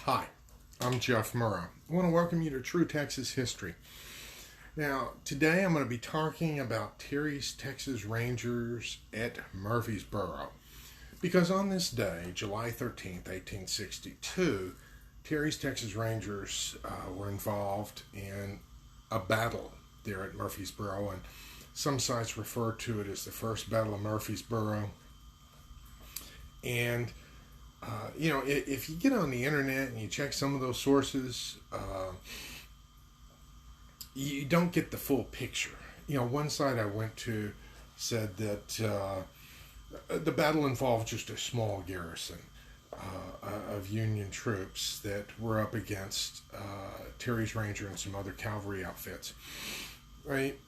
Hi, I'm Jeff Murrah. I want to welcome you to True Texas History. Now, today I'm going to be talking about Terry's Texas Rangers at Murfreesboro. Because on this day, July 13th, 1862, Terry's Texas Rangers were involved in a battle there at Murfreesboro, and some sites refer to it as the First Battle of Murfreesboro. And if you get on the internet and you check some of those sources, you don't get the full picture. One site I went to said that the battle involved just a small garrison of Union troops that were up against Terry's Ranger and some other cavalry outfits. Right?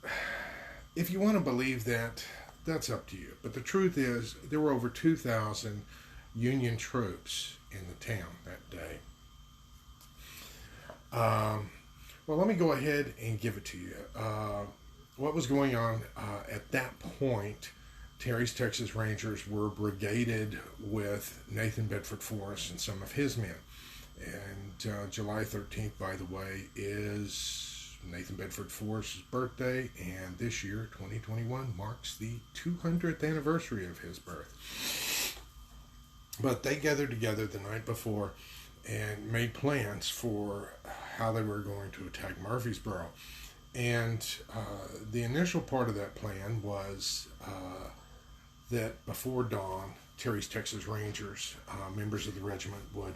If you want to believe that, that's up to you. But the truth is, there were over 2,000 Union troops in the town that day. Well, let me go ahead and give it to you. What was going on at that point? Terry's Texas Rangers were brigaded with Nathan Bedford Forrest and some of his men. And July 13th, by the way, is Nathan Bedford Forrest's birthday, and this year, 2021, marks the 200th anniversary of his birth. But they gathered together the night before and made plans for how they were going to attack Murfreesboro. And the initial part of that plan was that before dawn, Terry's Texas Rangers, members of the regiment, would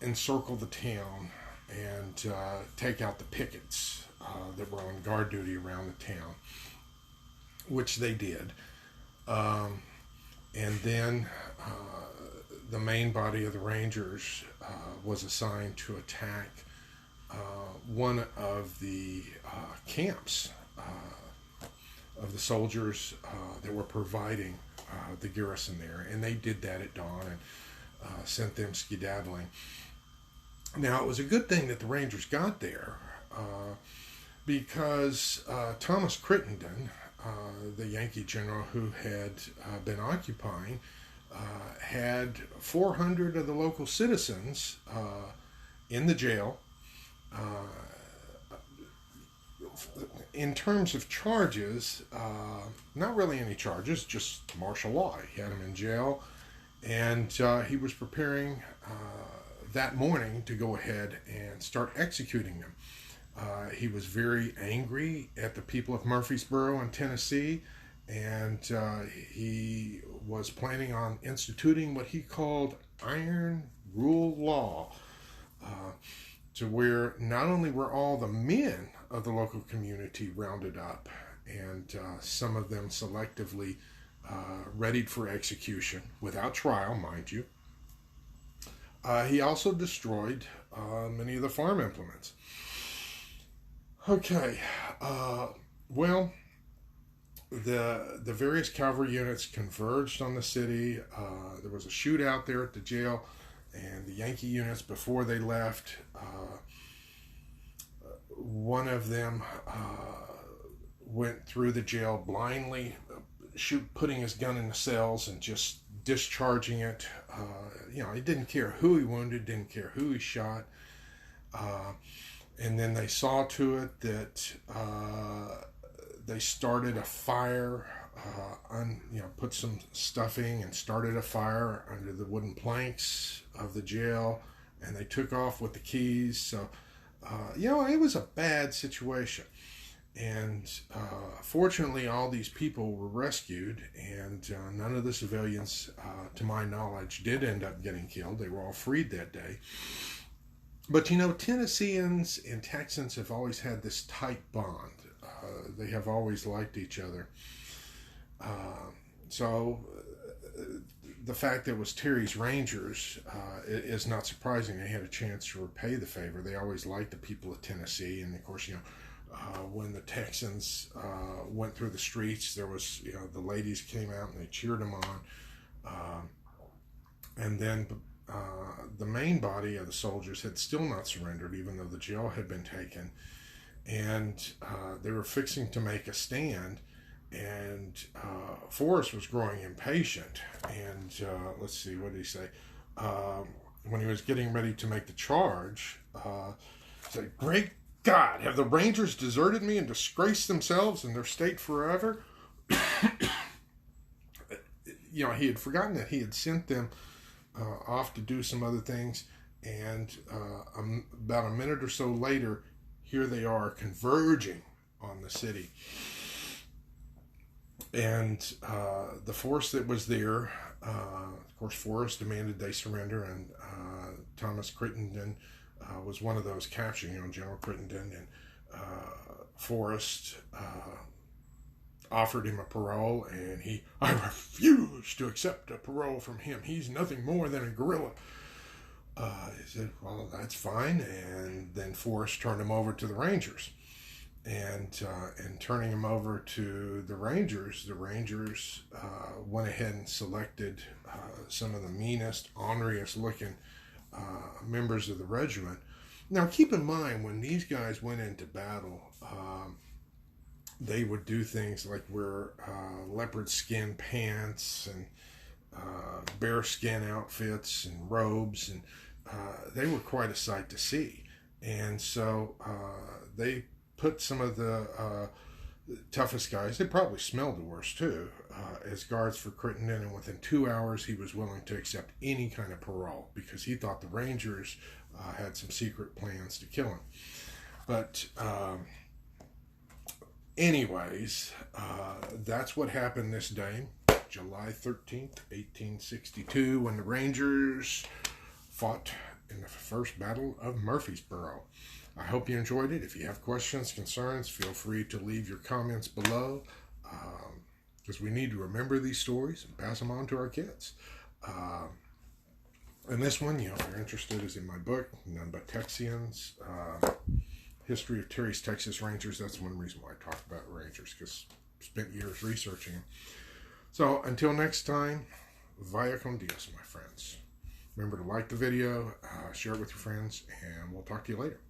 encircle the town and take out the pickets that were on guard duty around the town, which they did. And then the main body of the Rangers was assigned to attack one of the camps of the soldiers that were providing the garrison there. And they did that at dawn and sent them skedaddling. Now, it was a good thing that the Rangers got there because Thomas Crittenden, the Yankee general who had been occupying, had 400 of the local citizens in the jail. In terms of charges, not really any charges, just martial law. He had them in jail, and he was preparing that morning to go ahead and start executing them. He was very angry at the people of Murfreesboro in Tennessee, and he was planning on instituting what he called Iron Rule Law, to where not only were all the men of the local community rounded up, and some of them selectively readied for execution without trial, mind you, he also destroyed many of the farm implements. Okay, well, the various cavalry units converged on the city. There was a shootout there at the jail, and the Yankee units, before they left, one of them went through the jail blindly, putting his gun in the cells and just discharging it. He didn't care who he wounded, didn't care who he shot. And then they saw to it that they started a fire, put some stuffing and started a fire under the wooden planks of the jail, and they took off with the keys. So, it was a bad situation. And fortunately, all these people were rescued, and none of the civilians, to my knowledge, did end up getting killed. They were all freed that day. But, Tennesseans and Texans have always had this tight bond. They have always liked each other. So the fact that it was Terry's Rangers is not surprising. They had a chance to repay the favor. They always liked the people of Tennessee. And, of course, when the Texans went through the streets, there was, the ladies came out and they cheered them on. And then the main body of the soldiers had still not surrendered, even though the jail had been taken. And they were fixing to make a stand. And Forrest was growing impatient. And let's see, what did he say? when he was getting ready to make the charge, said, "Great God, have the Rangers deserted me and disgraced themselves and their state forever?" You know, he had forgotten that he had sent them off to do some other things, and about a minute or so later, here they are converging on the city. And the force that was there, of course, Forrest demanded they surrender, and Thomas Crittenden was one of those captured, you know, General Crittenden, and Forrest offered him a parole, and I refused to accept a parole from him. He's nothing more than a guerrilla. He said, "Well, that's fine," and then Forrest turned him over to the Rangers. And turning him over to the Rangers went ahead and selected some of the meanest, orneriest looking members of the regiment. Now, keep in mind, when these guys went into battle, they would do things like wear leopard skin pants and bear skin outfits and robes, and they were quite a sight to see. And so they put some of the toughest guys, they probably smelled the worst too, as guards for Crittenden, and within 2 hours he was willing to accept any kind of parole because he thought the Rangers had some secret plans to kill him. But anyways, that's what happened this day, July 13th, 1862, when the Rangers fought in the First Battle of Murfreesboro. I hope you enjoyed it. If you have questions, concerns, feel free to leave your comments below, because we need to remember these stories and pass them on to our kids. And this one, you know, if you're interested, is in my book, None But Texians, History of Terry's Texas Rangers. That's one reason why I talk about Rangers, because I spent years researching them. So until next time, vaya con Dios, my friends. Remember to like the video, share it with your friends, and we'll talk to you later.